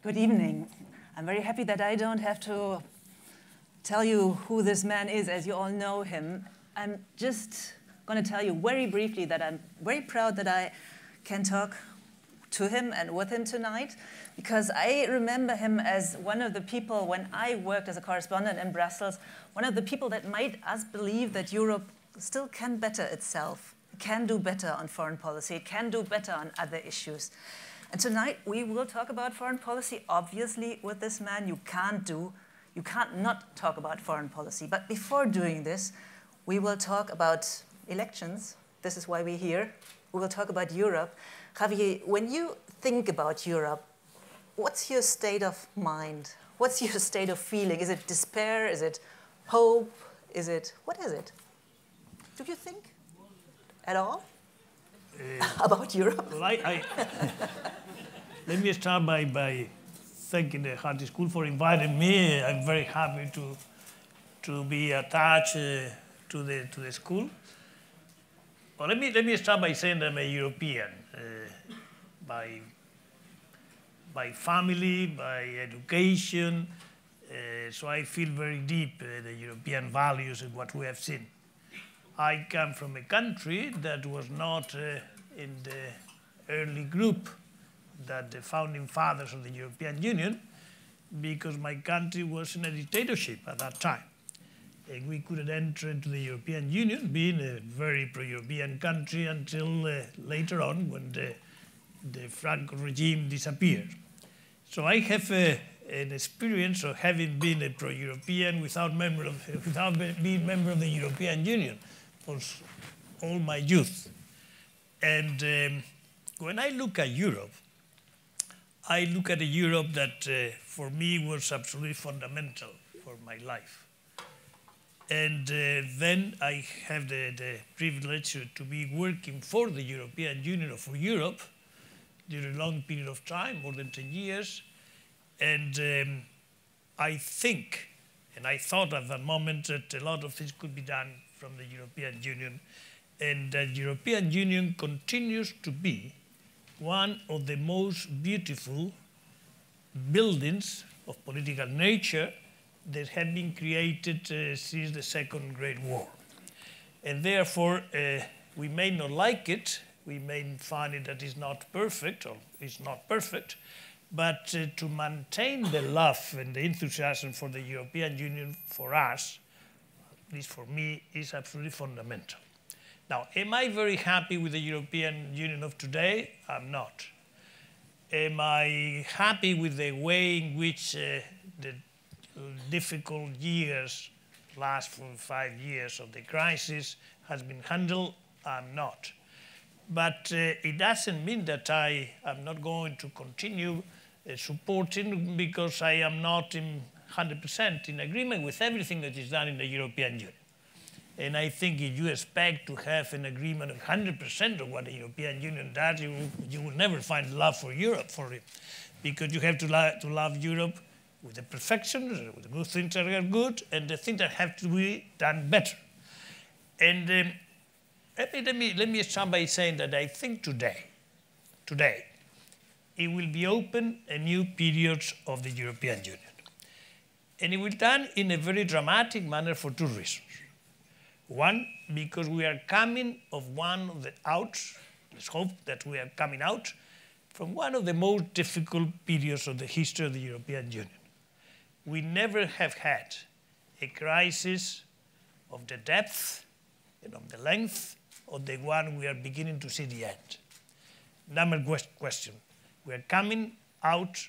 Good evening. I'm very happy that I don't have to tell you who this man is, as you all know him. I'm just going to tell you very briefly that I'm very proud that I can talk to him and with him tonight, because I remember him as one of the people, when I worked as a correspondent in Brussels, one of the people that made us believe that Europe still can better itself, can do better on foreign policy, it can do better on other issues. And tonight we will talk about foreign policy. Obviously, with this man, you can't not talk about foreign policy. But before doing this, we will talk about elections. This is why we're here. We will talk about Europe. Javier, when you think about Europe, what's your state of mind? What's your state of feeling? Is it despair? Is it hope? What is it? Do you think at all about Europe? Well, let me start by thanking the Hertie School for inviting me. I'm very happy to be attached to the school. Well, let me start by saying that I'm a European by family, by education. So I feel very deep the European values and what we have seen. I come from a country that was not in the early group that the founding fathers of the European Union, because my country was in a dictatorship at that time. And we couldn't enter into the European Union, being a very pro-European country, until later on when the Franco regime disappeared. So I have an experience of having been a pro-European without being member of the European Union for all my youth. And when I look at Europe, I look at a Europe that for me was absolutely fundamental for my life. And then I have the privilege to be working for the European Union or for Europe during a long period of time, more than 10 years. And I think, and I thought at that moment, that a lot of things could be done from the European Union, and the European Union continues to be one of the most beautiful buildings of political nature that have been created since the Second Great War. And therefore, we may not like it, we may find it that it's not perfect, or it's not perfect, but to maintain the love and the enthusiasm for the European Union for us, at least for me, is absolutely fundamental. Now, am I very happy with the European Union of today? I'm not. Am I happy with the way in which the difficult years, last 5 years of the crisis, has been handled? I'm not. But it doesn't mean that I am not going to continue supporting, because I am not 100% in agreement with everything that is done in the European Union. And I think if you expect to have an agreement of 100% of what the European Union does, you will never find love for Europe for it. Because you have to love Europe with the perfections, with the good things that are good, and the things that have to be done better. And let me start by saying that I think today, it will be open a new period of the European Union. And it will be done in a very dramatic manner for two reasons. One, because we are coming of one of the outs, let's hope that we are coming out, from one of the most difficult periods of the history of the European Union. We never have had a crisis of the depth and of the length of the one we are beginning to see the end. Number question, we are coming out,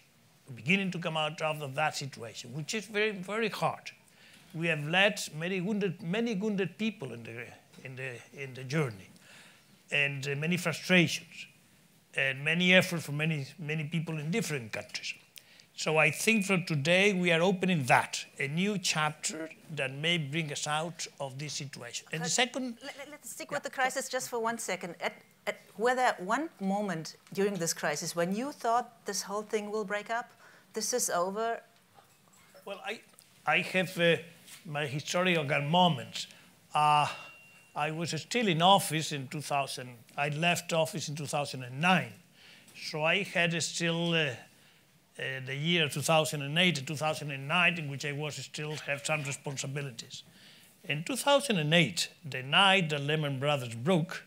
beginning to come out of that situation, which is very, very hard. We have led many wounded people in the journey, and many frustrations, and many efforts from many people in different countries. So I think from today we are opening a new chapter that may bring us out of this situation. And the second... Let's stick with the crisis just for 1 second. Were there one moment during this crisis when you thought this whole thing will break up? This is over? Well, I have my historical moments. I was still in office in 2000. I left office in 2009. So I had still the year 2008 and 2009, in which I was still have some responsibilities. In 2008, the night the Lehman Brothers broke,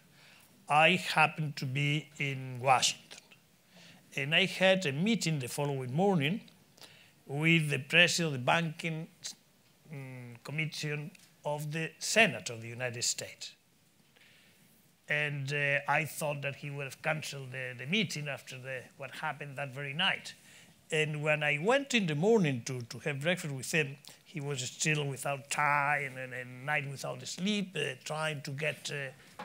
I happened to be in Washington. And I had a meeting the following morning with the president of the Banking Commission of the Senate of the United States. And I thought that he would have canceled the meeting after what happened that very night. And when I went in the morning to have breakfast with him, he was still without tie and a night without sleep, trying to get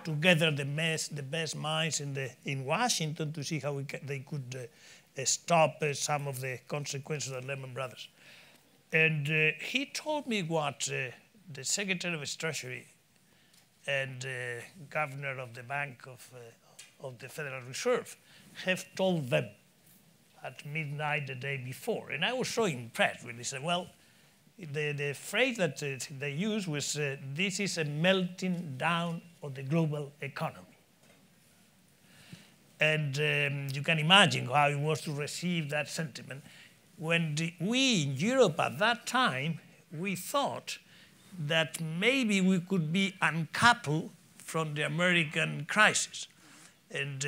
together the best minds in Washington to see how they could stop some of the consequences of the Lehman Brothers. And he told me what the Secretary of Treasury and Governor of the Bank of the Federal Reserve have told them at midnight the day before. And I was so impressed when they said, well, the phrase that they used was, this is a melting down of the global economy. And you can imagine how it was to receive that sentiment. When we in Europe at that time, we thought that maybe we could be uncoupled from the American crisis. And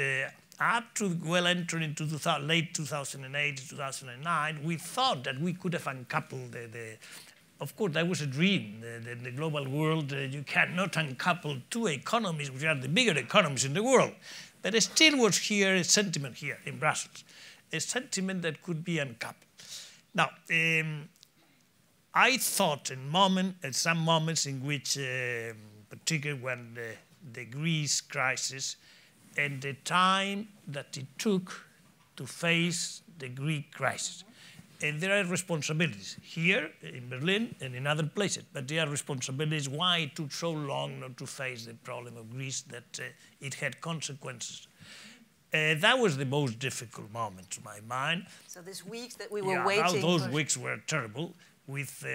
up to well entering into late 2008, 2009, we thought that we could have uncoupled of course, that was a dream. The global world, you cannot uncouple two economies, which are the bigger economies in the world. But it still was here a sentiment here in Brussels, a sentiment that could be uncoupled. Now, I thought at some moments in which, particularly when the Greece crisis and the time that it took to face the Greek crisis. And there are responsibilities here in Berlin and in other places, but there are responsibilities why it took so long not to face the problem of Greece, that it had consequences. That was the most difficult moment to my mind. So these weeks that we were waiting. Those weeks were terrible. With,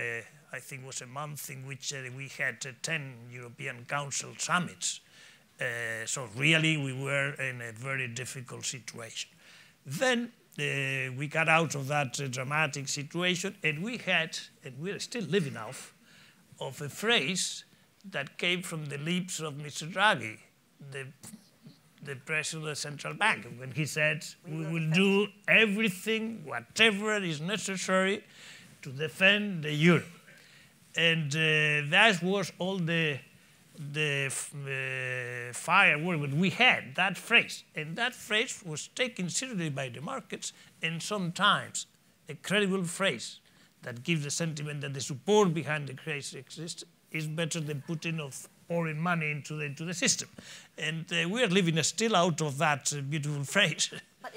I think it was a month in which we had 10 European Council summits. So really we were in a very difficult situation. Then we got out of that dramatic situation, and we had, and we're still living off, of a phrase that came from the lips of Mr. Draghi, the president of the central bank, when he said, we will do everything, whatever is necessary to defend the euro. And that was all the firework that we had, that phrase. And that phrase was taken seriously by the markets, and sometimes a credible phrase that gives the sentiment that the support behind the crisis exists is better than putting of pouring money into the system. And we are living still out of that beautiful phrase. But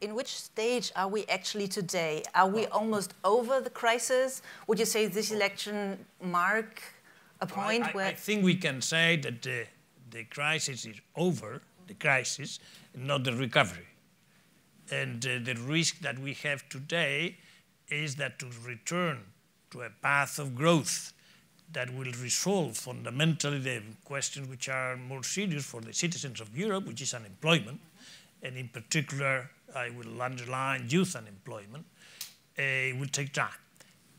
in which stage are we actually today? Are we almost over the crisis? Would you say this election mark a point where... I think we can say that the crisis is over, the crisis, not the recovery. And the risk that we have today is that to return to a path of growth that will resolve fundamentally the questions which are more serious for the citizens of Europe, which is unemployment, and in particular, I will underline youth unemployment, it will take time.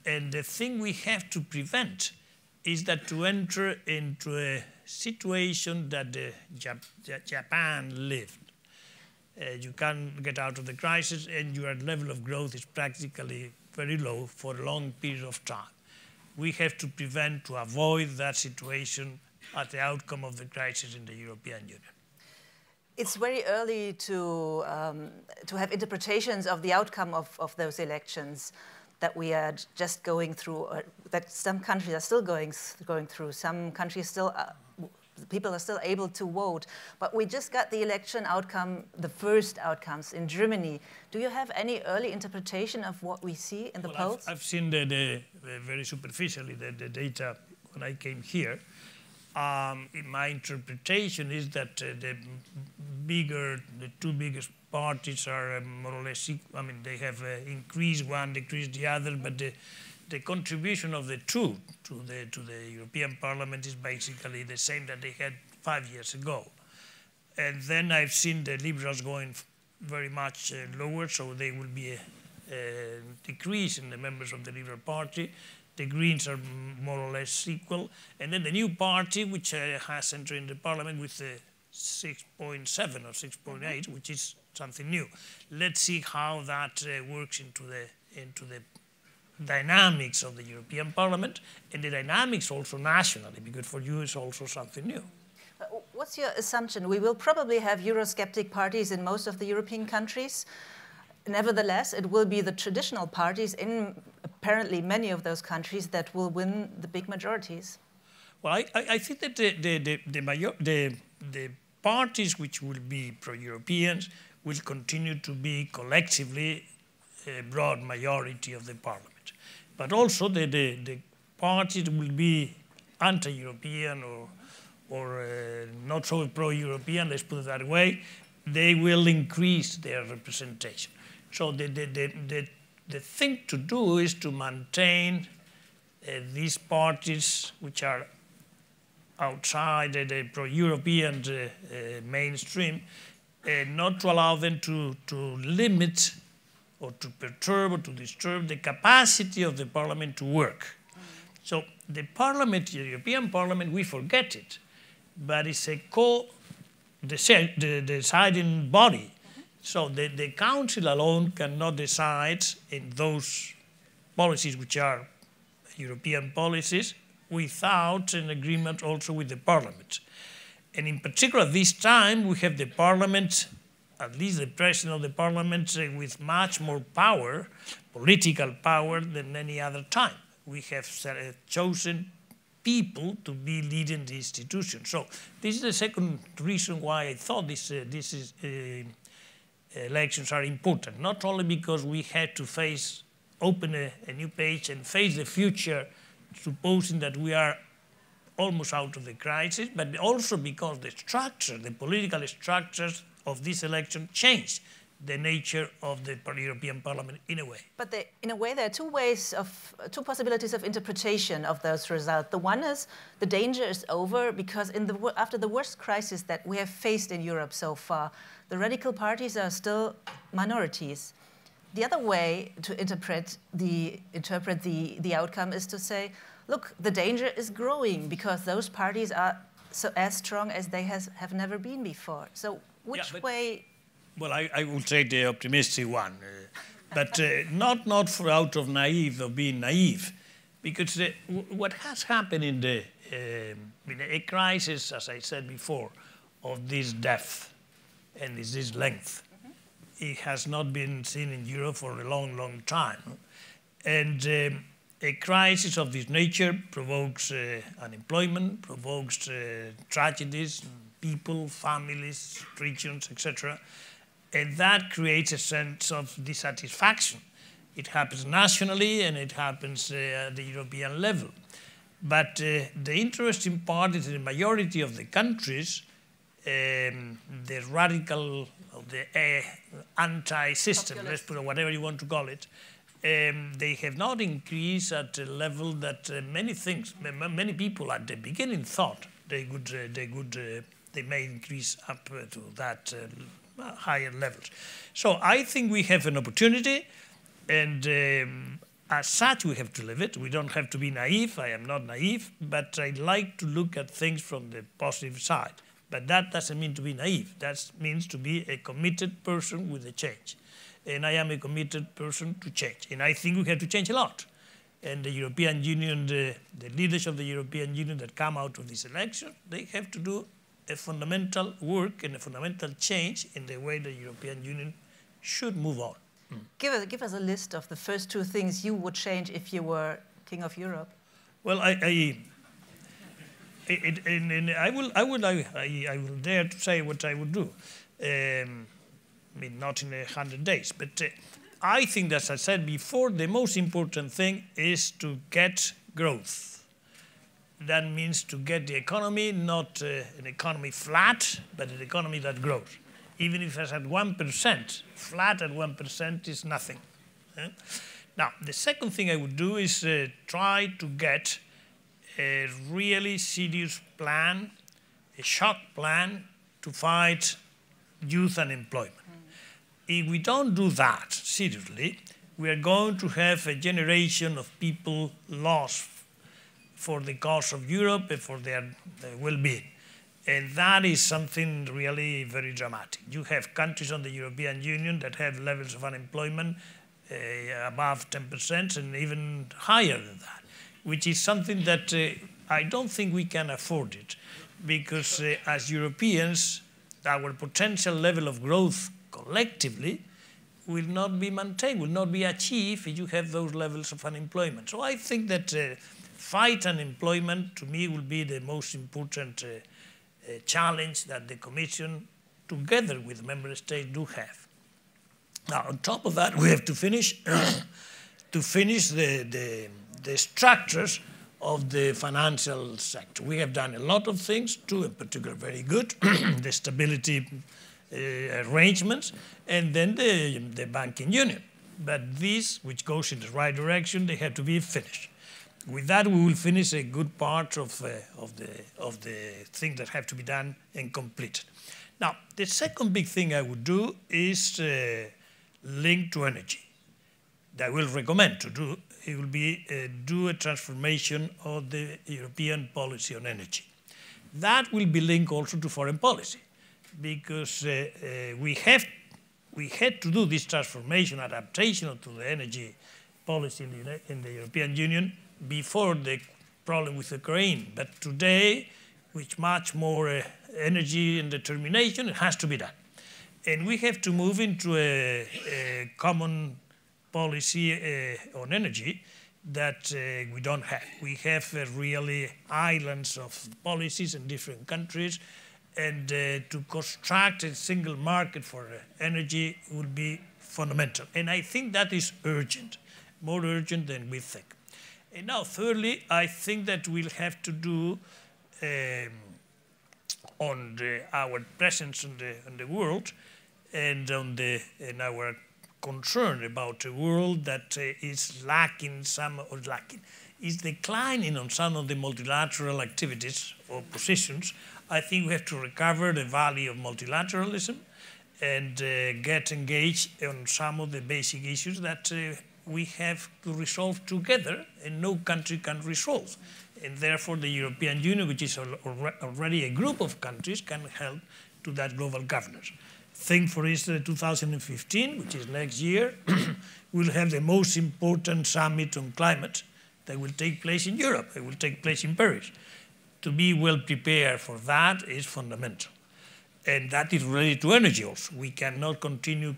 And the thing we have to prevent is that to enter into a situation that Japan lived. You can't get out of the crisis, and your level of growth is practically very low for a long period of time. We have to prevent, to avoid that situation at the outcome of the crisis in the European Union. It's very early to have interpretations of the outcome of those elections that we are just going through, or that some countries are still going through. Some countries still, people are still able to vote. But we just got the election outcome, the first outcomes in Germany. Do you have any early interpretation of what we see in the polls? I've seen very superficially the data when I came here. My interpretation is that the two biggest parties are more or less equal. I mean, they have increased one, decreased the other, but the contribution of the two to the European Parliament is basically the same that they had 5 years ago. And then I've seen the Liberals going very much lower, so they will be decrease in the members of the Liberal Party. The Greens are more or less equal. And then the new party, which has entered in the parliament with 6.7 or 6.8, which is something new. Let's see how that works into the dynamics of the European Parliament and the dynamics also nationally, because for you it's also something new. What's your assumption? We will probably have Eurosceptic parties in most of the European countries. Nevertheless, it will be the traditional parties in apparently many of those countries that will win the big majorities. Well, I think that the parties which will be pro-Europeans will continue to be collectively a broad majority of the parliament. But also the parties will be anti-European or not so pro-European, let's put it that way, they will increase their representation. So the thing to do is to maintain these parties which are outside the pro-European mainstream, not to allow them to limit or to perturb or to disturb the capacity of the parliament to work. So the parliament, the European Parliament, we forget it, but it's a co-deciding body. So the Council alone cannot decide in those policies which are European policies without an agreement also with the Parliament. And in particular, this time, we have the Parliament, at least the President of the Parliament, with much more power, political power, than any other time. We have chosen people to be leading the institution. So this is the second reason why I thought elections are important, not only because we had to open a new page and face the future, supposing that we are almost out of the crisis, but also because the structure, the political structures of this election changed the nature of the European Parliament in a way. But in a way, there are two possibilities of interpretation of those results. The one is the danger is over because after the worst crisis that we have faced in Europe so far, the radical parties are still minorities. The other way to interpret the outcome is to say, look, the danger is growing because those parties are as strong as they have never been before. So which way? Well, I will take the optimistic one, but not out of being naive, because what has happened in a crisis, as I said before, of this depth and this length, it has not been seen in Europe for a long, long time. And a crisis of this nature provokes unemployment, provokes tragedies, people, families, regions, etc. And that creates a sense of dissatisfaction. It happens nationally and it happens at the European level. But the interesting part is in the majority of the countries, the radical, the anti-system, let's put it whatever you want to call it, they have not increased at a level that many people at the beginning thought they may increase up to that higher levels. So I think we have an opportunity, and as such we have to live it. We don't have to be naive. I am not naive, but I like to look at things from the positive side. But that doesn't mean to be naive. That means to be a committed person with a change. And I am a committed person to change. And I think we have to change a lot. And the European Union, the leaders of the European Union that come out of this election, they have to do a fundamental work and a fundamental change in the way the European Union should move on. Give us a list of the first two things you would change if you were King of Europe. Well, I will dare to say what I would do. I mean, not in 100 days, but I think, as I said before, the most important thing is to get growth. That means to get the economy, not an economy flat, but an economy that grows. Even if it's at 1%, flat at 1% is nothing. Now, the second thing I would do is try to get a really serious plan, a shock plan to fight youth unemployment. If we don't do that seriously, we are going to have a generation of people lost for the cause of Europe and for their well-being. And that is something really very dramatic. You have countries on the European Union that have levels of unemployment above 10% and even higher than that, which is something that I don't think we can afford it, because as Europeans, our potential level of growth collectively will not be maintained, will not be achieved if you have those levels of unemployment. So I think that fight unemployment, to me, will be the most important challenge that the Commission, together with member states, do have. Now, on top of that, we have to finish the structures of the financial sector. We have done a lot of things, two in particular very good, the stability arrangements, and then the banking union. But these, which goes in the right direction, they have to be finished. With that, we will finish a good part of the things that have to be done and completed. Now, the second big thing I would do is linked to energy. That I will recommend to do. It will be do a transformation of the European policy on energy. That will be linked also to foreign policy, because we had to do this transformation, adaptation to the energy policy in the European Union before the problem with Ukraine. But today, with much more energy and determination, it has to be done. And we have to move into a common policy on energy that we don't have. We have really islands of policies in different countries, and to construct a single market for energy would be fundamental. And I think that is urgent, more urgent than we think. And now, thirdly, I think that we'll have to do on our presence in the world and on our concern about a world that is lacking is declining on some of the multilateral activities or positions. I think we have to recover the value of multilateralism and get engaged on some of the basic issues that we have to resolve together and no country can resolve. And therefore the European Union, which is already a group of countries, can help to that global governance. Think, for instance, 2015, which is next year, we'll have the most important summit on climate that will take place in Europe. It will take place in Paris. To be well prepared for that is fundamental. And that is related to energy also. We cannot continue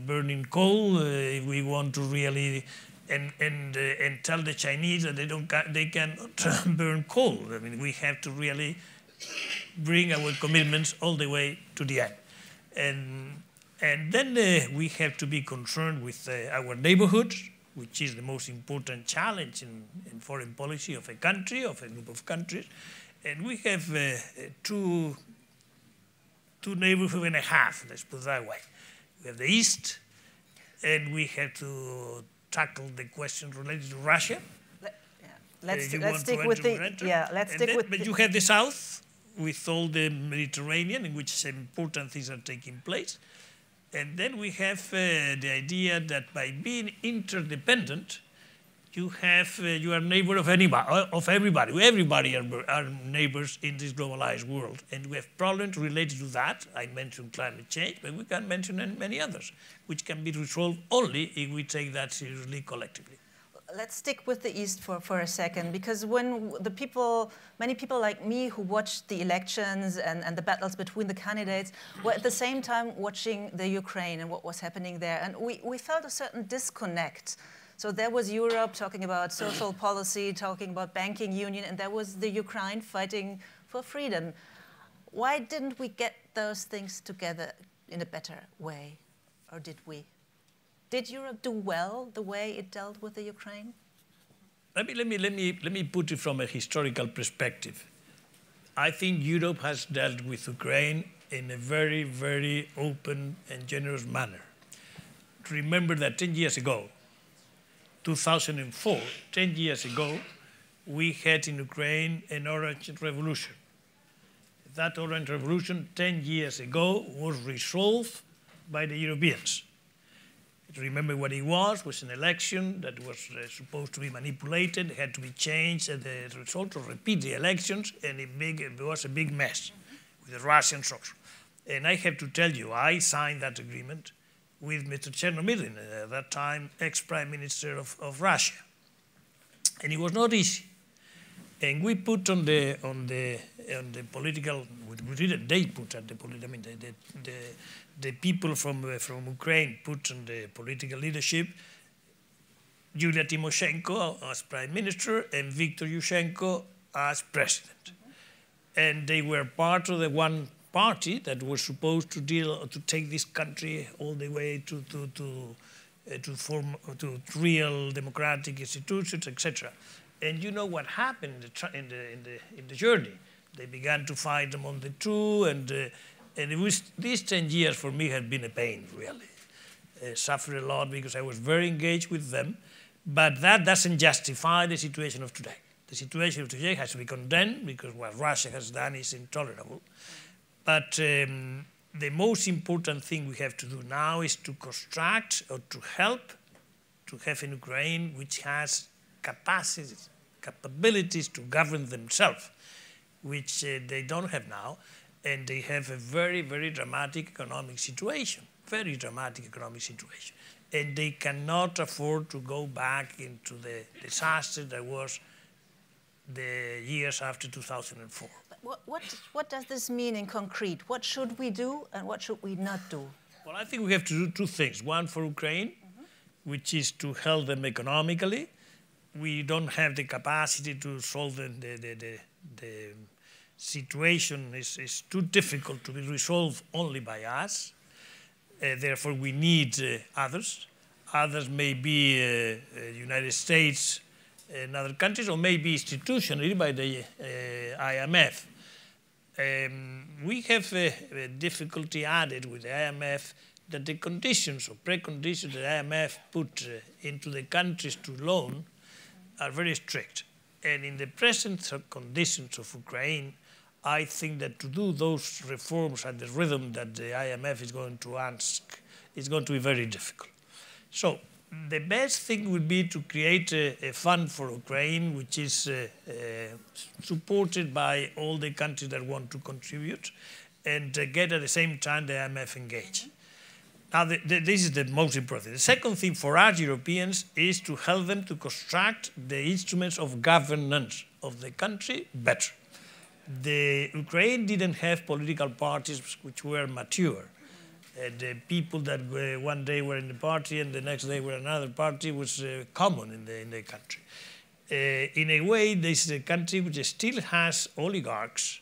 burning coal if we want to really, and tell the Chinese that they cannot burn coal. I mean, we have to really bring our commitments all the way to the end. And then we have to be concerned with our neighborhoods, which is the most important challenge in foreign policy of a country, of a group of countries. And we have two neighborhoods and a half, let's put it that way. We have the East, and we have to tackle the questions related to Russia. Let's stick with the... But you have the South, with all the Mediterranean, in which some important things are taking place. And then we have the idea that by being interdependent, you are neighbor of everybody. Everybody are neighbors in this globalized world. And we have problems related to that. I mentioned climate change, but we can mention many others, which can be resolved only if we take that seriously collectively. Let's stick with the East for a second, because when many people like me who watched the elections and the battles between the candidates were at the same time watching the Ukraine and what was happening there, and we felt a certain disconnect. So there was Europe talking about social policy, talking about banking union, and there was the Ukraine fighting for freedom. Why didn't we get those things together in a better way, or did we? Did Europe do well the way it dealt with the Ukraine? Let me put it from a historical perspective. I think Europe has dealt with Ukraine in a very, very open and generous manner. Remember that 10 years ago, 2004, 10 years ago, we had in Ukraine an orange revolution. That orange revolution 10 years ago was resolved by the Europeans. Remember what it was an election that was supposed to be manipulated, had to be changed, and the result to repeat the elections, and it was a big mess with the Russians also. And I have to tell you, I signed that agreement with Mr. Chernomyrdin, at that time ex-prime minister of Russia. And it was not easy. And we put on the political, they put at the political, I mean, the people from Ukraine put on the political leadership Yulia Tymoshenko as prime minister and Viktor Yushchenko as president. And they were part of the one party that was supposed to take this country all the way to real democratic institutions, etc. And you know what happened in the journey? They began to fight among the two, and it was, these 10 years for me had been a pain, really. Suffered a lot because I was very engaged with them, but that doesn't justify the situation of today. The situation of today has to be condemned because what Russia has done is intolerable. But the most important thing we have to do now is to construct or to help to have an Ukraine which has capabilities to govern themselves, which they don't have now, and they have a very, very dramatic economic situation, and they cannot afford to go back into the disaster that was the years after 2004. What does this mean in concrete? What should we do and what should we not do? Well, I think we have to do two things. One for Ukraine, which is to help them economically. We don't have the capacity to solve the situation. Is too difficult to be resolved only by us. Therefore, we need others. Others may be United States and other countries, or maybe institutionally by the IMF. We have a difficulty added with the IMF that the conditions or preconditions that the IMF put into the countries to loan are very strict. And in the present conditions of Ukraine, I think that to do those reforms at the rhythm that the IMF is going to ask is going to be very difficult. So the best thing would be to create a fund for Ukraine, which is supported by all the countries that want to contribute, and get at the same time the IMF engaged. Now, this is the most important. The second thing for us Europeans is to help them to construct the instruments of governance of the country better. The Ukraine didn't have political parties which were mature. The people that one day were in the party and the next day were another party was common in the country. In a way, this is a country which still has oligarchs,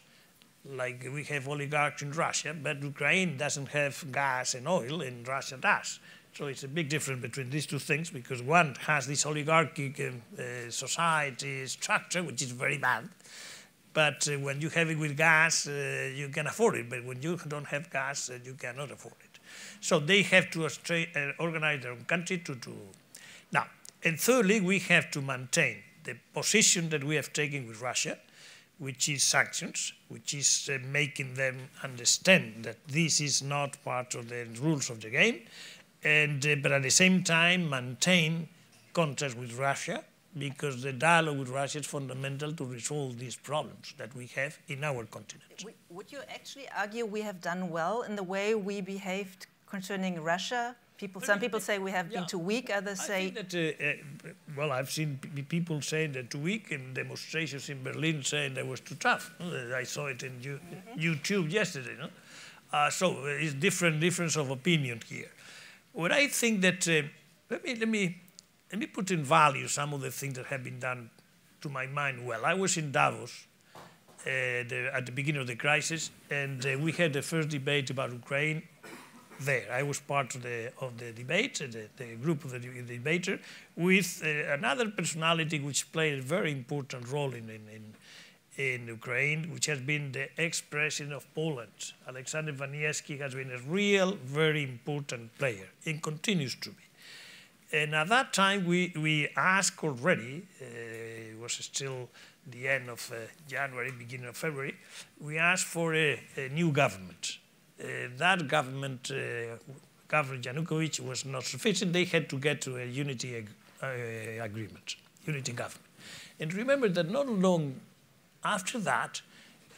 like we have oligarchs in Russia, but Ukraine doesn't have gas and oil, and Russia does. So it's a big difference between these two things, because one has this oligarchic society structure, which is very bad. But when you have it with gas, you can afford it. But when you don't have gas, you cannot afford it. So they have to organize their own country to do. Now, and thirdly, we have to maintain the position that we have taken with Russia, which is sanctions, which is making them understand that this is not part of the rules of the game, and but at the same time maintain contacts with Russia, because the dialogue with Russia is fundamental to resolve these problems that we have in our continent. Would you actually argue we have done well in the way we behaved concerning Russia? Some people say we have been too weak, others say... I think that, well, I've seen people saying that too weak, and demonstrations in Berlin saying that was too tough. I saw it in YouTube yesterday. No? So it's difference of opinion here. What I think that, let me put in value some of the things that have been done to my mind well. I was in Davos at the beginning of the crisis, and we had the first debate about Ukraine there. I was part of the debate, the group of the debater, with another personality which played a very important role in Ukraine, which has been the ex-president of Poland. Alexander Waniewski has been a real, very important player, and continues to be. And at that time, we asked already, it was still the end of January, beginning of February, we asked for a new government. That government government Yanukovych was not sufficient. They had to get to a unity agreement, unity government. And remember that not long after that,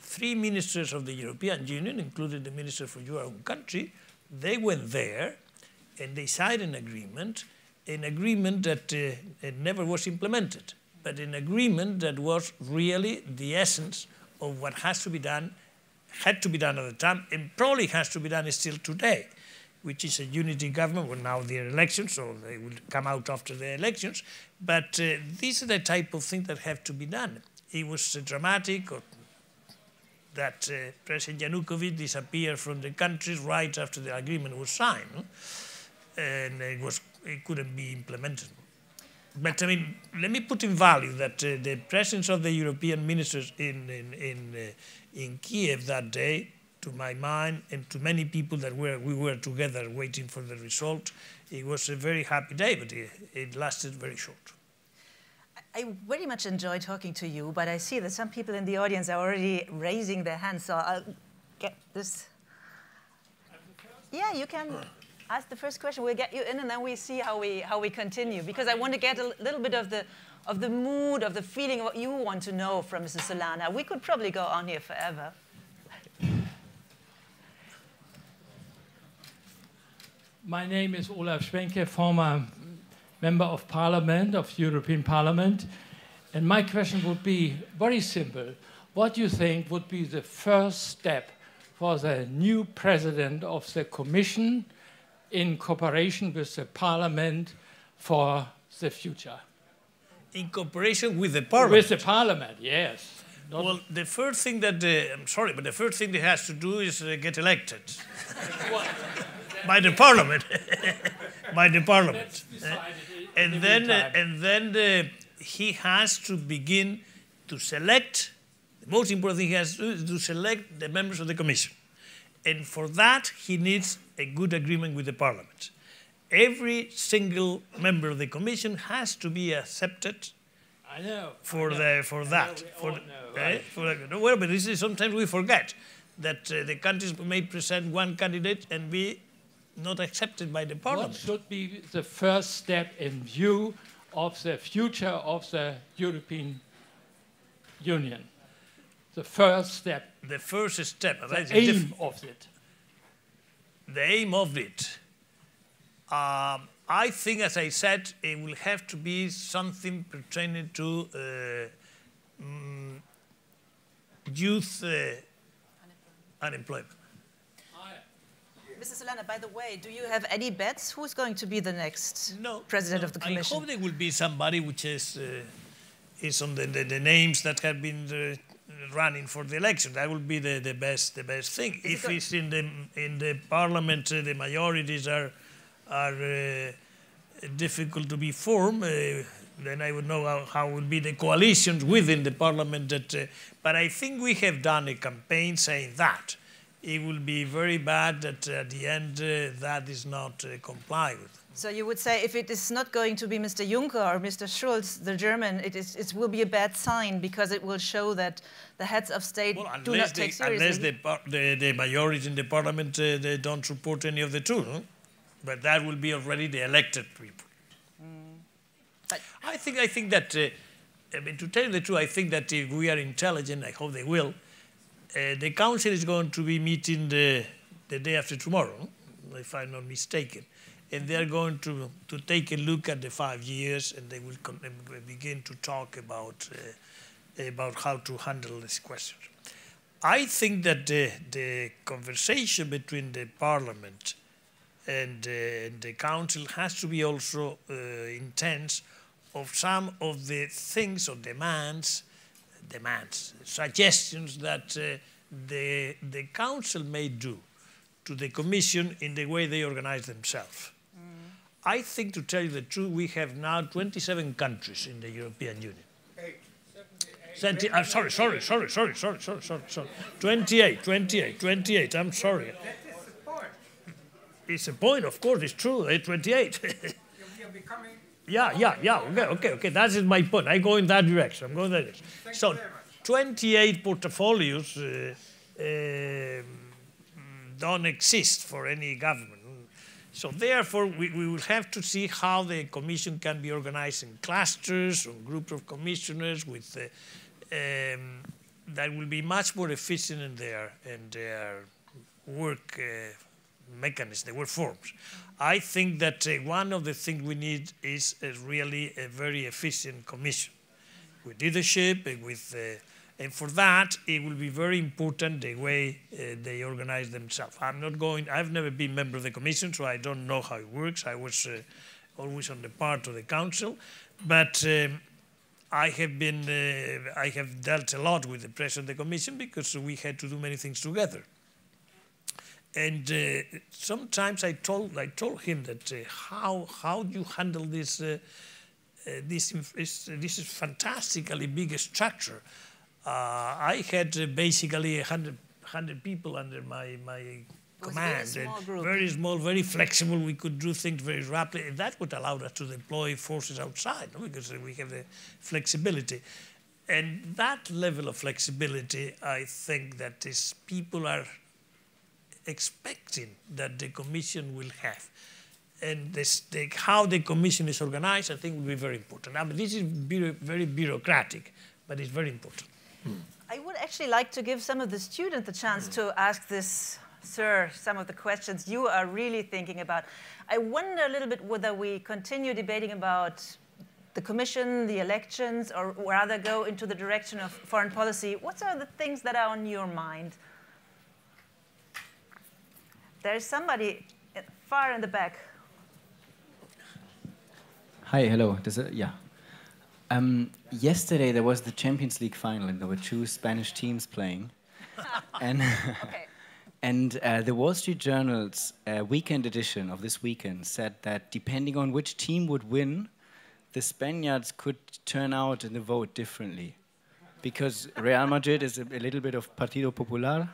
3 ministers of the European Union, including the minister for your own country, they went there and they signed an agreement that never was implemented, but an agreement that was really the essence of what had to be done at the time, and probably has to be done still today, which is a unity government. Well, now there are elections, so they will come out after the elections. But these are the type of things that have to be done. It was dramatic that President Yanukovych disappeared from the country right after the agreement was signed, and it couldn't be implemented. But I mean, let me put in value that the presence of the European ministers in Kiev that day, to my mind, and to many people that we were together waiting for the result, it was a very happy day, but it lasted very short. I very much enjoy talking to you, but I see that some people in the audience are already raising their hands, so I'll get this. Yeah, you can ask the first question. We'll get you in, and then we see how we continue, because I want to get a little bit of the mood, of the feeling, what you want to know from Mrs. Solana. We could probably go on here forever. My name is Olaf Schwenke, former Member of Parliament, of European Parliament. And my question would be very simple. What do you think would be the first step for the new president of the Commission in cooperation with the Parliament for the future? In cooperation with the Parliament? With the Parliament, yes. Well, the first thing that, I'm sorry, but the first thing they has to do is get elected. By the Parliament. By the Parliament. And then he has to begin to select, the most important thing he has to do is to select the members of the Commission. And for that, he needs a good agreement with the Parliament. Every single member of the Commission has to be accepted. I know. Well, but this is, sometimes we forget that the countries may present one candidate and be not accepted by the Parliament. What should be the first step in view of the future of the European Union? The first step. The first step. The aim of it. The aim of it. I think, as I said, it will have to be something pertaining to youth unemployment. Mrs. Solana, by the way, do you have any bets? Who's going to be the next president of the Commission? I hope there will be somebody which is on the names that have been running for the election. That will be the best thing. If it's in the Parliament, the majorities are difficult to be formed, then I would know how will be the coalitions within the Parliament. But I think we have done a campaign saying that. It will be very bad that at the end that is not complied with. So you would say if it is not going to be Mr. Juncker or Mr. Schulz, the German, it will be a bad sign because it will show that the heads of state do not take seriously. Unless the majority in the Parliament they don't support any of the two. Huh? But that will be already the elected people. But I think that, I mean, to tell you the truth, I think that if we are intelligent, I hope they will, the Council is going to be meeting the day after tomorrow, if I'm not mistaken. And they're going to take a look at the 5 years, and they will begin to talk about how to handle this question. I think that the conversation between the Parliament and the Council has to be also intense of some of the things or demands, suggestions that the Council may do to the Commission in the way they organize themselves. I think, to tell you the truth, we have now 27 countries in the European Union. 28, I'm sorry. It's a point, of course, it's true, 28. Okay, that is my point. I go in that direction. So 28 portfolios don't exist for any government. So therefore, we will have to see how the Commission can be organized in clusters or groups of commissioners with that will be much more efficient in their work mechanism, their work forms. I think that one of the things we need is really a very efficient Commission with leadership, and for that, it will be very important the way they organize themselves. I've never been member of the Commission, so I don't know how it works. I was always on the part of the Council, but I have dealt a lot with the President of the Commission because we had to do many things together. And sometimes I told him that how do you handle this? This is fantastically big structure. I had basically 100 people under my command. Very small, very flexible. We could do things very rapidly. And that would allow us to deploy forces outside, no? Because we have the flexibility. And that level of flexibility, I think that people are expecting that the Commission will have. And how the Commission is organized, I think, will be very important. Now, this is very bureaucratic, but it's very important. I would actually like to give some of the students the chance to ask this, sir, some of the questions you are really thinking about. I wonder a little bit whether we continue debating about the Commission, the elections, or rather go into the direction of foreign policy. What are the things that are on your mind? There is somebody far in the back. Hi, hello. Yesterday there was the Champions League final, and there were two Spanish teams playing. And Okay. and the Wall Street Journal's weekend edition of this weekend said that depending on which team would win, the Spaniards could turn out in the vote differently. Because Real Madrid is a little bit of Partido Popular,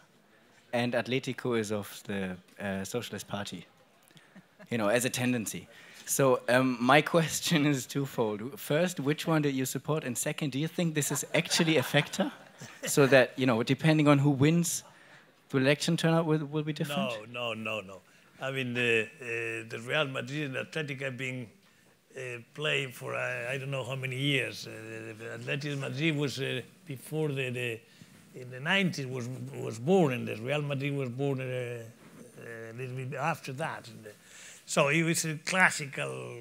and Atletico is of the Socialist Party, as a tendency. So my question is twofold. First, which one did you support? And second, do you think this is actually a factor? So that, depending on who wins, the election turnout will be different? No. I mean, the Real Madrid and Atletico have been playing for I don't know how many years. Atletico Madrid was before in the 90s was born, and the Real Madrid was born a little bit after that. So it was a classical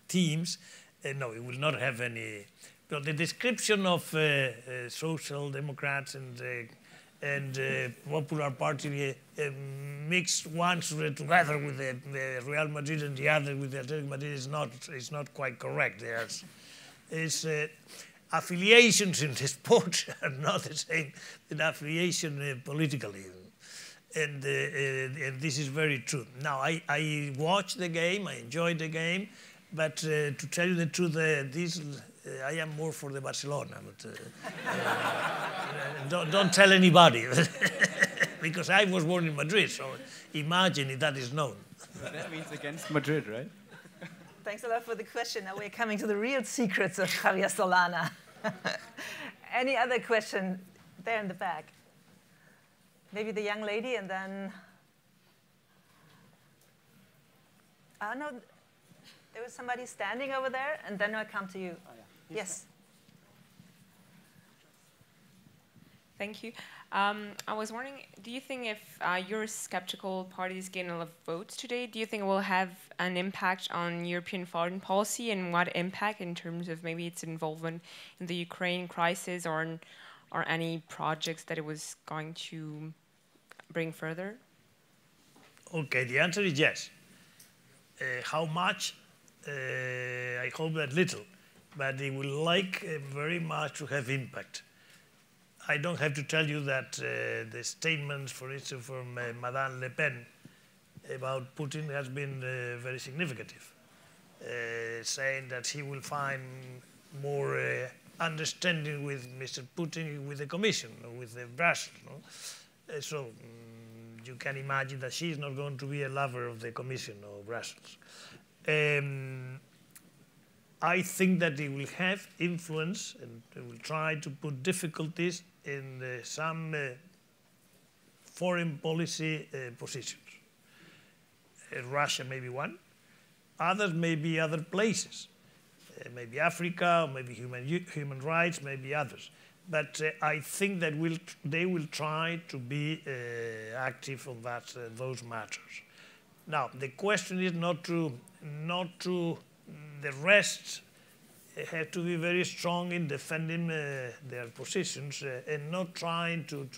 teams. No, it will not have any. But the description of Social Democrats and Popular Party mixed one together with the Real Madrid and the other with the Atletico Madrid is not quite correct. There's affiliations in the sport are not the same than affiliation politically. And this is very true. Now, I watched the game, I enjoyed the game, but to tell you the truth, I am more for the Barcelona. But don't tell anybody, because I was born in Madrid, so imagine if that is known. That means against Madrid, right? Thanks a lot for the question. Now we're coming to the real secrets of Javier Solana. Any other question there in the back? Maybe the young lady, and then... Oh, no, there was somebody standing over there, and then I'll come to you. Oh, yeah. Yes. Thank you. I was wondering, do you think if Euro-skeptical parties gain a lot of votes today, do you think it will have an impact on European foreign policy, and what impact in terms of maybe its involvement in the Ukraine crisis or any projects that it was going to bring further? Okay, the answer is yes. How much? I hope that little, but they will like very much to have impact. I don't have to tell you that the statements, for instance, from Madame Le Pen about Putin has been very significant, saying that he will find more understanding with Mr. Putin, with the Commission, or with the Brussels. No? So you can imagine that she's not going to be a lover of the Commission or Brussels. I think that they will have influence, and they will try to put difficulties in some foreign policy positions. Russia may be one. Others may be other places. Maybe Africa, or maybe human rights, maybe others. But I think that they will try to be active on those matters. Now, the question is not to the rest have to be very strong in defending their positions and not trying to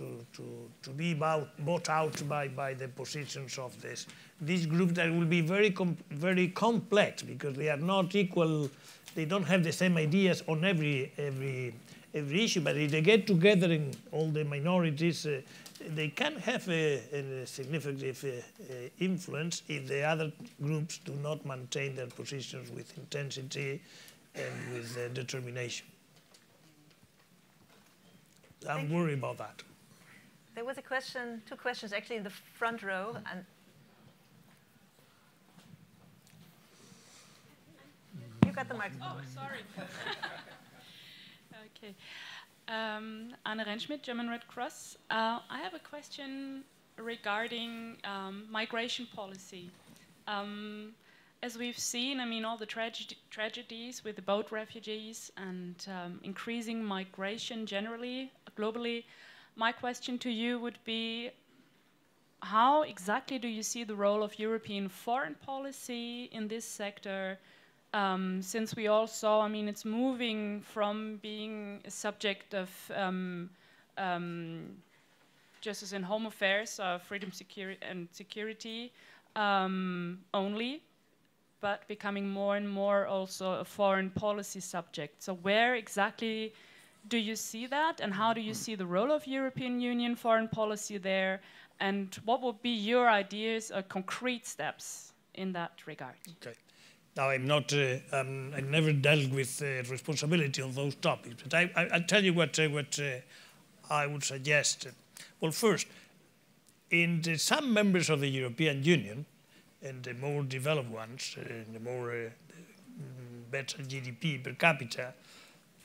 be bought out by the positions of these groups that will be very complex because they are not equal. They don't have the same ideas on every issue, but if they get together in all the minorities, they can have a significant influence if the other groups do not maintain their positions with intensity and with determination. I'm worried about that. There was a question, two questions actually in the front row. And you got the microphone. Oh, sorry. Okay. Anne Rentschmidt, German Red Cross. I have a question regarding migration policy. As we've seen, I mean, all the tragedies with the boat refugees and increasing migration generally, globally, my question to you would be, how exactly do you see the role of European foreign policy in this sector? Since we all saw, I mean, it's moving from being a subject of justice and home affairs, freedom, security only, but becoming more and more also a foreign policy subject. So where exactly do you see that, and how do you see the role of European Union foreign policy there, and what would be your ideas or concrete steps in that regard? Okay. Now, I'm not, I never dealt with responsibility on those topics, but I'll tell you what I would suggest. Well, first, in some members of the European Union, and the more developed ones, the more better GDP per capita,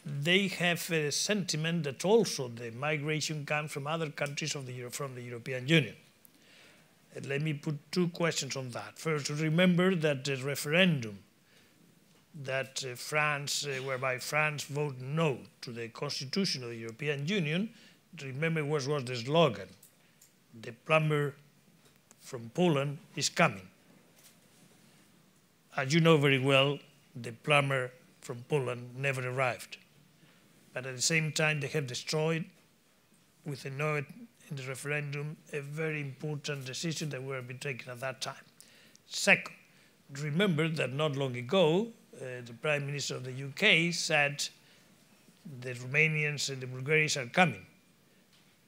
they have a sentiment that also the migration comes from other countries of from the European Union. And let me put two questions on that. First, remember that the referendum that whereby France voted no to the Constitution of the European Union, remember what was the slogan? The plumber from Poland is coming. As you know very well, the plumber from Poland never arrived. But at the same time, they have destroyed, with a no in the referendum, a very important decision that would have been taken at that time. Second, remember that not long ago, the Prime Minister of the UK said the Romanians and the Bulgarians are coming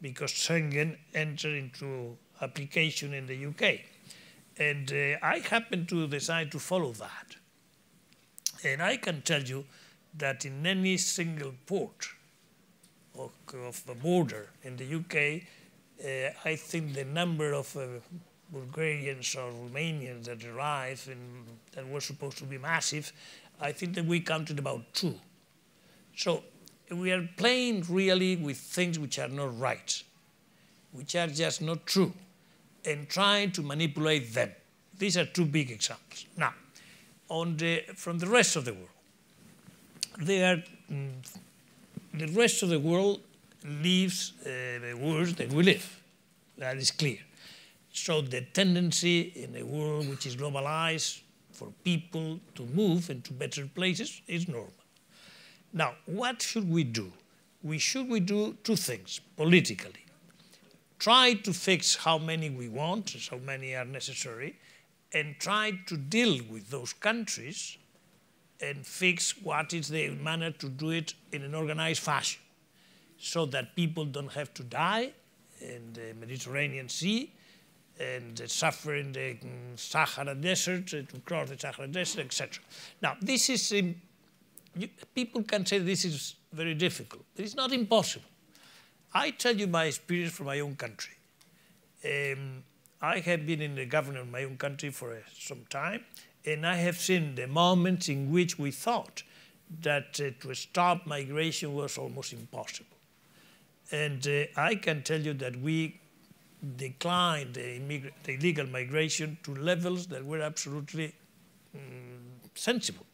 because Schengen entered into application in the UK. And I happened to decide to follow that. And I can tell you that in any single port of the border in the UK, I think the number of Bulgarians or Romanians that arrive and that were supposed to be massive, I think that we counted about 2. So we are playing really with things which are not right, which are just not true, and trying to manipulate them. These are 2 big examples. Now, from the rest of the world, the rest of the world lives the world that we live. That is clear. So the tendency in a world which is globalized for people to move into better places is normal. Now, what should we do? We should do 2 things politically. Try to fix how many we want, how many are necessary, and try to deal with those countries and fix what is the manner to do it in an organized fashion so that people don't have to die in the Mediterranean Sea and suffer in the Sahara Desert, to cross the Sahara Desert, etc. Now, this is, people can say this is very difficult. It's not impossible. I tell you my experience from my own country. I have been in the government of my own country for some time, and I have seen the moments in which we thought that to stop migration was almost impossible. And I can tell you that we declined the illegal migration to levels that were absolutely sensible.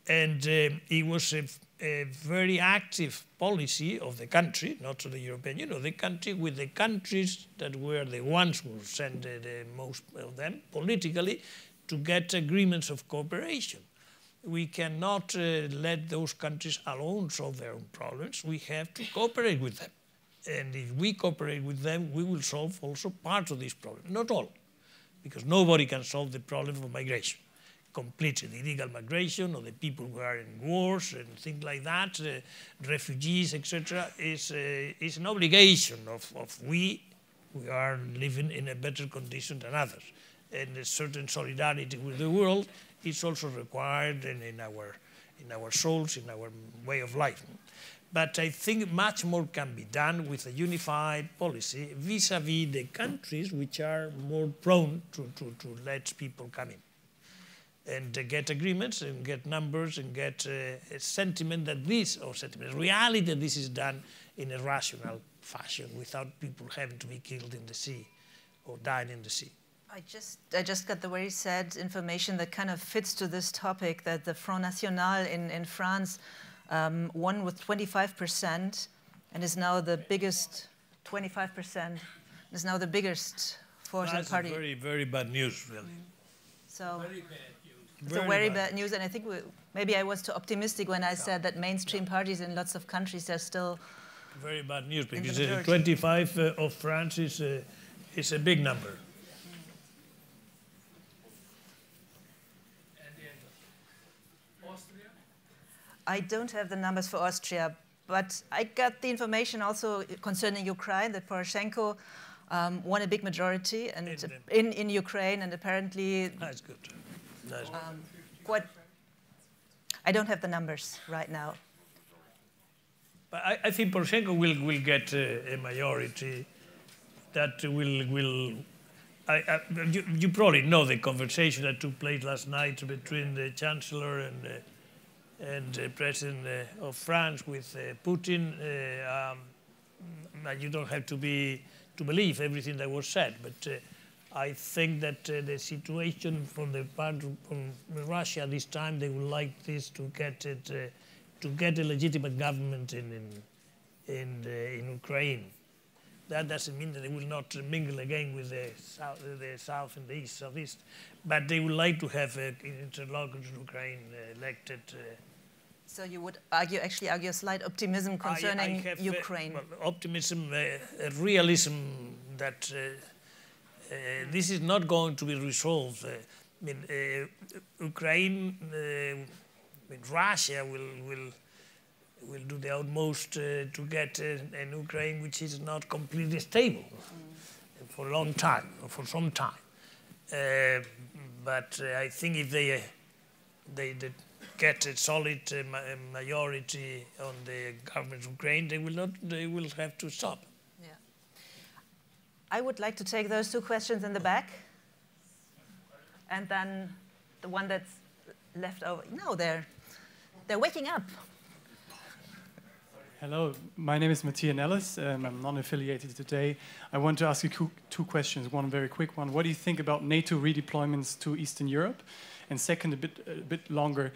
And it was a very active policy of the country, not of the European Union, the country with the countries that were the ones who sent the most of them politically to get agreements of cooperation. We cannot let those countries alone solve their own problems. We have to cooperate with them. And if we cooperate with them, we will solve also part of this problem. Not all, because nobody can solve the problem of migration completely. The illegal migration, or the people who are in wars and things like that, refugees, etc., is an obligation of we are living in a better condition than others. And a certain solidarity with the world is also required in our souls, in our way of life. But I think much more can be done with a unified policy vis-à-vis the countries which are more prone to let people come in and get agreements and get numbers and get a sentiment that reality that this is done in a rational fashion without people having to be killed in the sea or dying in the sea. I just got the very sad information that kind of fits to this topic, that the Front National in France won with 25% and is now the biggest, 25%, is now the biggest force and party. That's very, very bad news, really. So Very bad news. it's a very bad news, and I think maybe I was too optimistic when I said that mainstream parties in lots of countries are still very bad news, because 25 of France is a big number. Austria? I don't have the numbers for Austria, but I got the information also concerning Ukraine that Poroshenko won a big majority and in Ukraine, and apparently That's good. That's good. I don't have the numbers right now. But I think Poroshenko will get a majority that will. You probably know the conversation that took place last night between the Chancellor and the President of France with Putin. You don't have to believe everything that was said, but I think that the situation from the part of Russia this time, they would like this to get a legitimate government in Ukraine. That doesn't mean that they will not mingle again with the south and the east, southeast, but they would like to have an interlocutor in Ukraine elected. So you would actually argue a slight optimism concerning Ukraine. Optimism, realism that this is not going to be resolved. Ukraine, Russia will do the utmost to get an Ukraine which is not completely stable for a long time, or for some time. But I think if they get a solid majority on the government of Ukraine, they will have to stop. Yeah. I would like to take those two questions in the back, and then the one that's left over. No, they're waking up. Hello, my name is Matthias Nellis. I'm non-affiliated today. I want to ask you two questions. One very quick one. What do you think about NATO redeployments to Eastern Europe? And second, a bit longer.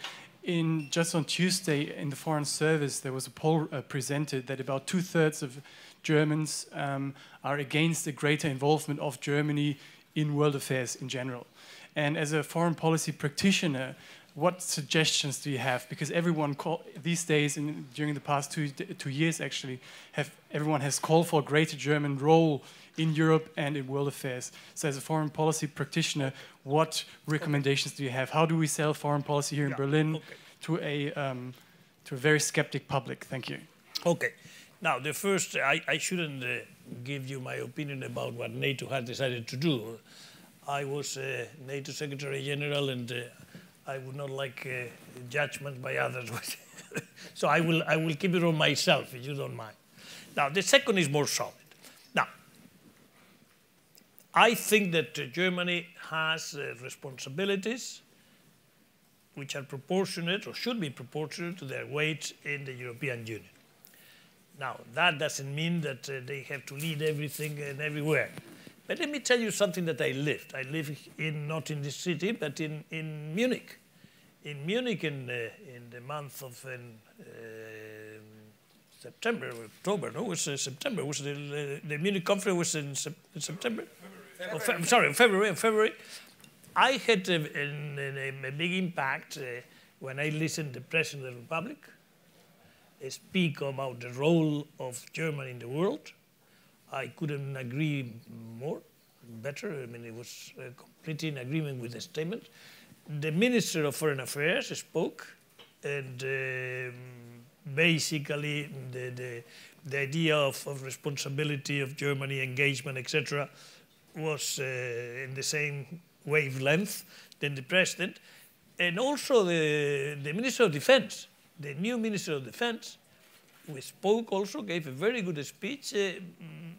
Just on Tuesday in the Foreign Service, there was a poll presented that about 2/3 of Germans are against a greater involvement of Germany in world affairs in general. And as a foreign policy practitioner, what suggestions do you have? Because everyone these days, during the past two years actually, everyone has called for a greater German role in Europe and in world affairs. So as a foreign policy practitioner, what recommendations do you have? How do we sell foreign policy here in Berlin to a very skeptic public? Thank you. Okay. Now, the first, I shouldn't give you my opinion about what NATO has decided to do. I was NATO Secretary General, and I would not like judgment by others. So I will keep it on myself, if you don't mind. Now, the second is more solid. Now, I think that Germany has responsibilities which are proportionate, or should be proportionate, to their weight in the European Union. Now, that doesn't mean that they have to lead everything and everywhere. But let me tell you something that I lived. I live not in this city, but in Munich. In Munich, in the month of September or October, no, it was September. Was the Munich conference was in September? February. I had a big impact when I listened to the President of the Republic speak about the role of Germany in the world. I couldn't agree better. I mean, it was completely in agreement with the statement. The Minister of Foreign Affairs spoke, and basically the idea of responsibility of Germany, engagement, etc., was in the same wavelength than the President. And also the Minister of Defense, the new Minister of Defense, who spoke also, gave a very good speech,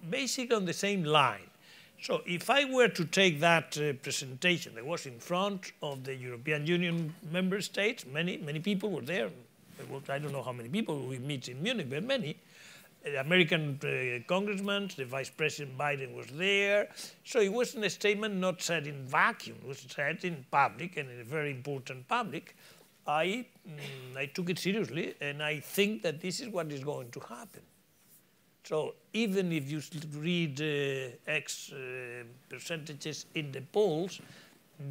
basically on the same line. So if I were to take that presentation that was in front of the European Union member states, many people were there. I don't know how many people we meet in Munich, but many. The American congressman, the Vice President Biden was there. So it wasn't a statement not said in vacuum. It was said in public, and in a very important public. I took it seriously, and I think that this is what is going to happen. So even if you read X percentages in the polls,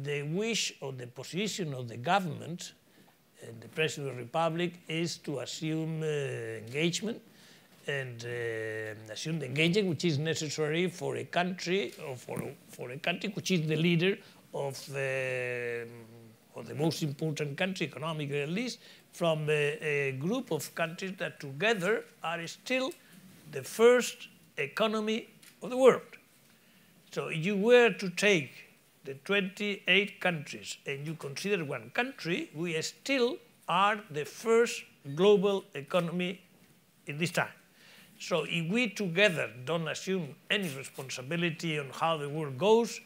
the wish or the position of the government and the President of the Republic is to assume engagement and assume the engagement which is necessary for a country, or for a country which is the leader of the most important country, economically at least, from a group of countries that together are still the first economy of the world. So if you were to take the 28 countries and you consider one country, we still are the first global economy in this time. So if we together don't assume any responsibility on how the world goes,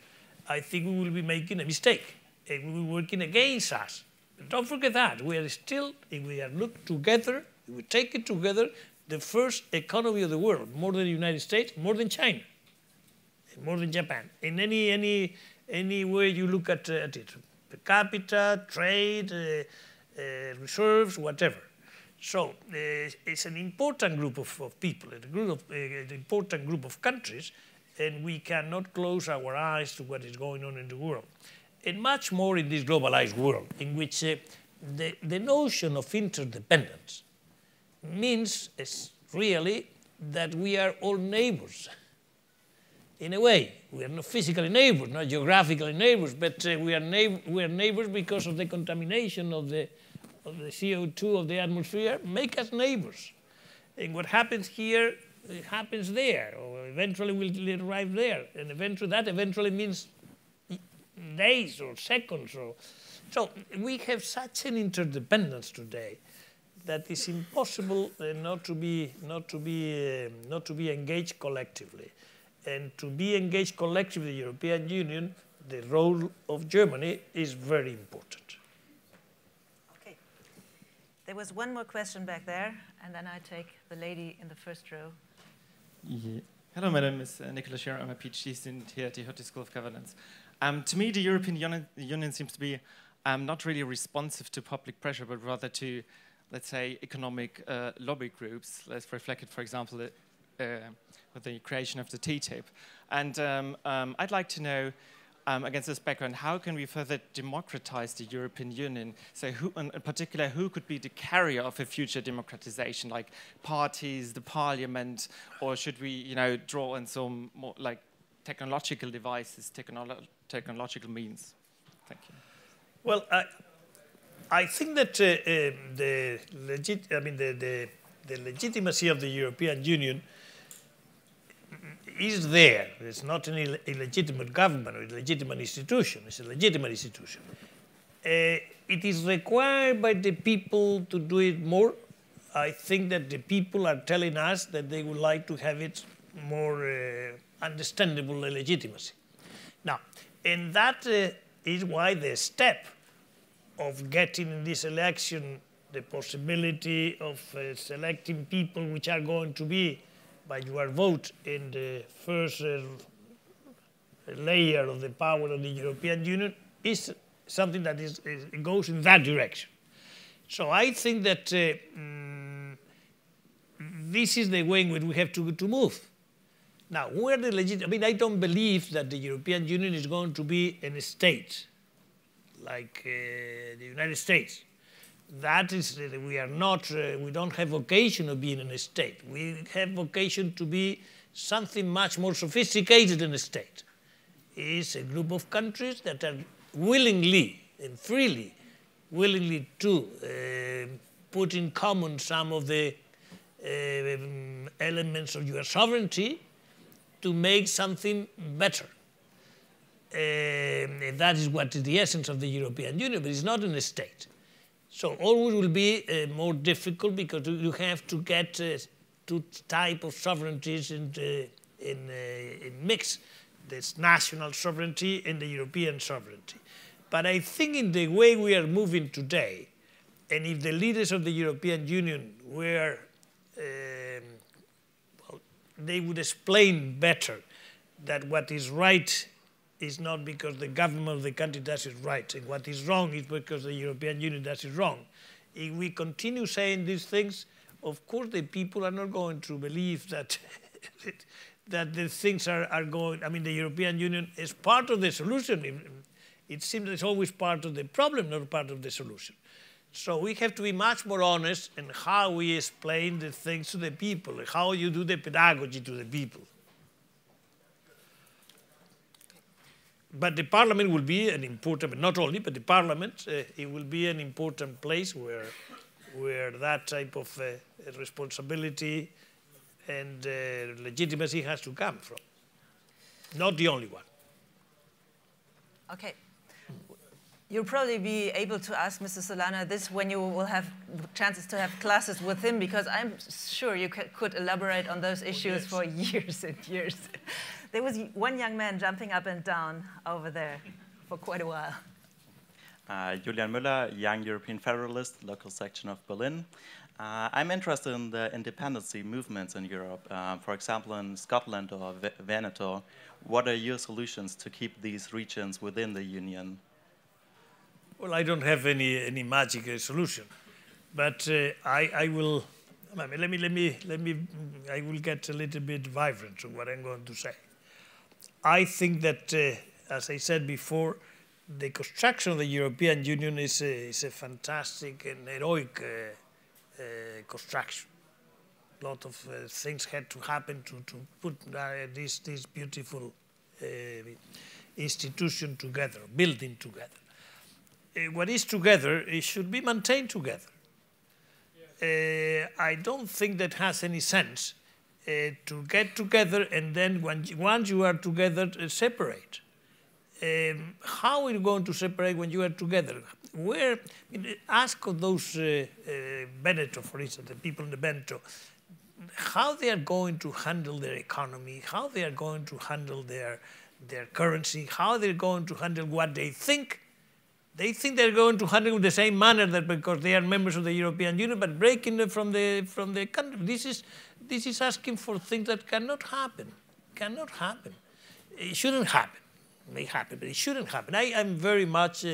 I think we will be making a mistake. And we will be working against us. But don't forget that. We are still, if we are looked together, if we take it together, the first economy of the world, more than the United States, more than China, more than Japan. In any way you look at it, per capita, trade, reserves, whatever. So it's an important group of people, an important group of countries, and we cannot close our eyes to what is going on in the world. And much more in this globalized world, in which the notion of interdependence means really that we are all neighbors. In a way, we are not physically neighbors, not geographically neighbors, but we are neighbors because of the contamination of the CO2 of the atmosphere make us neighbors. And what happens here, it happens there, or eventually will arrive there. And that eventually means days or seconds. So we have such an interdependence today that it's impossible not to be engaged collectively. And to be engaged collectively in the European Union, the role of Germany is very important. Okay. There was one more question back there, and then I take the lady in the first row. Yeah. Hello, my name is Nicola Scherer. I'm a PhD student here at the Hertie School of Governance. To me, the European Union seems to be not really responsive to public pressure, but rather to, let's say, economic lobby groups. Let's reflect it, for example, with the creation of the TTIP. And I'd like to know, against this background, how can we further democratize the European Union? So who, in particular, who could be the carrier of a future democratization, like parties, the parliament, or should we, draw on some more like technological devices, technological means? Thank you. Well, I think that the legitimacy of the European Union is there. It's not an illegitimate government or illegitimate institution. It's a legitimate institution. It is required by the people to do it more. I think that the people are telling us that they would like to have it more understandable legitimacy. Now, and that is why the step of getting in this election the possibility of selecting people which are going to be, by your vote, in the first layer of the power of the European Union is something that goes in that direction. So I think that this is the way in which we have to move. Now, where the I mean, I don't believe that the European Union is going to be in a state like the United States. That is, we are not, we don't have vocation of being in a state. We have vocation to be something much more sophisticated than a state. It's a group of countries that are willingly and freely to put in common some of the elements of your sovereignty to make something better. And that is what is the essence of the European Union, but it's not in a state. So always will be more difficult because you have to get two types of sovereignties in mix, this national sovereignty and the European sovereignty. But I think in the way we are moving today, and if the leaders of the European Union were, well, they would explain better that what is right is not because the government of the country does it right, and what is wrong is because the European Union does it wrong. If we continue saying these things, of course the people are not going to believe that that the things are going, I mean, the European Union is part of the solution. It seems it's always part of the problem, not part of the solution. So we have to be much more honest in how we explain the things to the people, how you do the pedagogy to the people. But the parliament will be an important, not only, but the parliament, it will be an important place where that type of responsibility and legitimacy has to come from. Not the only one. Okay. You'll probably be able to ask Mr. Solana this when you will have chances to have classes with him, because I'm sure you could elaborate on those issues for years and years. There was one young man jumping up and down over there for quite a while. Julian Müller, Young European Federalist, local section of Berlin. I'm interested in the independency movements in Europe. For example, in Scotland or Veneto. What are your solutions to keep these regions within the Union? Well, I don't have any magic solution, but I will. I will get a little bit vibrant to what I'm going to say. I think that, as I said before, the construction of the European Union is a fantastic and heroic construction. A lot of things had to happen to put this beautiful institution together, building together. What is together, it should be maintained together. I don't think that has any sense to get together and then once you are together, separate. How are you going to separate when you are together? Where, ask of those Veneto, for instance, the people in the Veneto, how they are going to handle their economy, how they are going to handle their currency, how they're going to handle what they think. They think they're going to handle it the same manner that because they are members of the European Union, but breaking them from the country. This is asking for things that cannot happen. Cannot happen. It shouldn't happen. It may happen, but it shouldn't happen. I am very much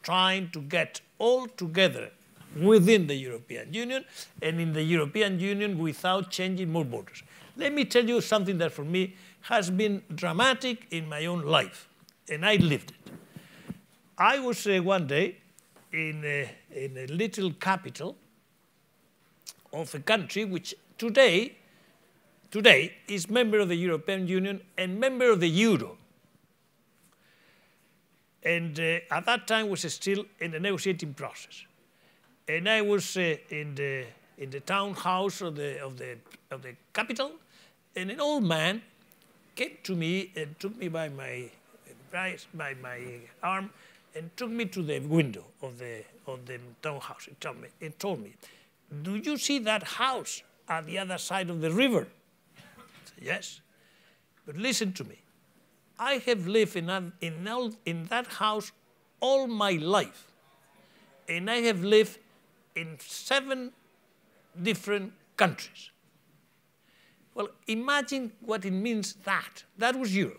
trying to get all together within the European Union and in the European Union without changing more borders. Let me tell you something that for me has been dramatic in my own life, and I lived it. I was one day in a little capital of a country which today is member of the European Union and member of the Euro. And at that time was still in the negotiating process. And I was in the townhouse of the capital, and an old man came to me and took me by my arm and took me to the window of the townhouse. He told me, "Do you see that house at the other side of the river?" I said, "Yes." But listen to me. I have lived in that house all my life. And I have lived in 7 different countries. Well, imagine what it means that. That was Europe.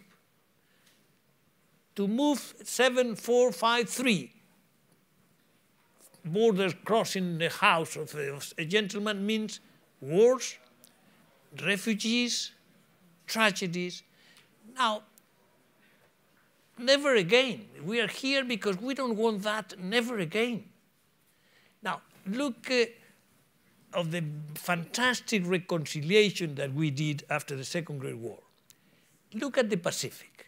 To move 7, 4, 5, 3 borders crossing the house of a gentleman means wars, refugees, tragedies. Now, never again. We are here because we don't want that never again. Now, look of the fantastic reconciliation that we did after the Second Great War. Look at the Pacific.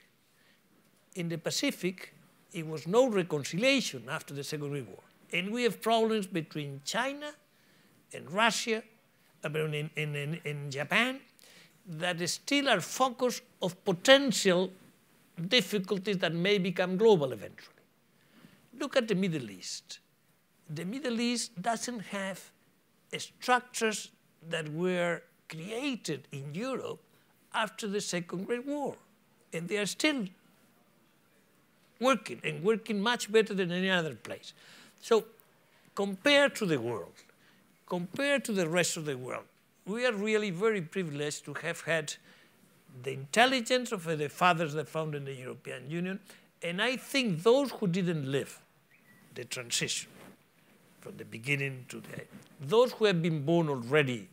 In the Pacific, it was no reconciliation after the Second Great War. And we have problems between China and Russia, in Japan, that still are focus of potential difficulties that may become global eventually. Look at the Middle East. The Middle East doesn't have structures that were created in Europe after the Second Great War. And they are still working, and working much better than any other place. So compared to the world, compared to the rest of the world, we are really very privileged to have had the intelligence of the fathers that founded the European Union, and I think those who didn't live the transition from the beginning to the end, those who have been born already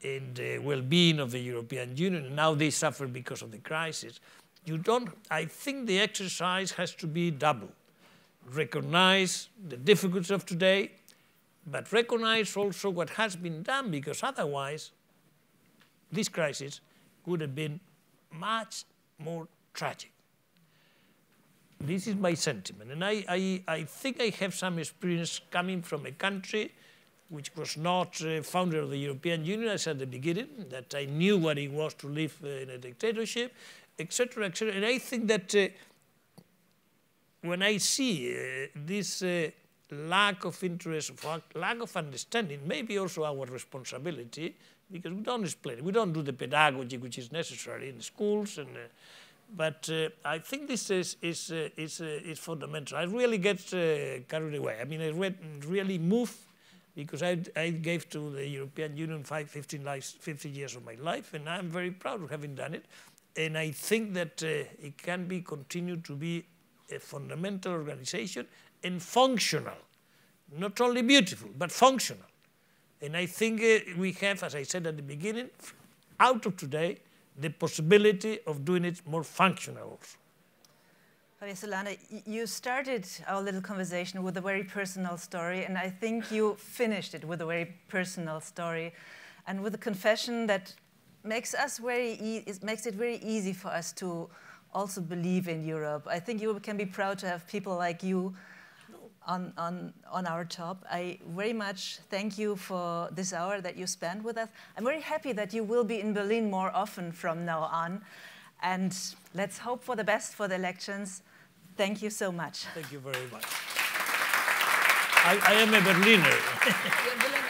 in the well-being of the European Union, and now they suffer because of the crisis, I think the exercise has to be double. Recognize the difficulties of today, but recognize also what has been done, because otherwise this crisis would have been much more tragic. This is my sentiment, and I think I have some experience coming from a country which was not founder of the European Union, as at the beginning, that I knew what it was to live in a dictatorship, etc., etc. And I think that when I see this lack of interest, lack of understanding, maybe also our responsibility, because we don't explain it. We don't do the pedagogy which is necessary in schools, but I think this is fundamental. I really get carried away. I mean, I really move, because I gave to the European Union 50 years of my life, and I'm very proud of having done it. And I think that it can be continued to be a fundamental organization and functional, not only beautiful, but functional. And I think we have, as I said at the beginning, out of today, the possibility of doing it more functional also. Javier Solana, you started our little conversation with a very personal story, and I think you finished it with a very personal story, and with a confession that makes it very easy for us to also believe in Europe. I think you can be proud to have people like you on our top. I very much thank you for this hour that you spent with us. I'm very happy that you will be in Berlin more often from now on. And let's hope for the best for the elections. Thank you so much. Thank you very much. I am a Berliner.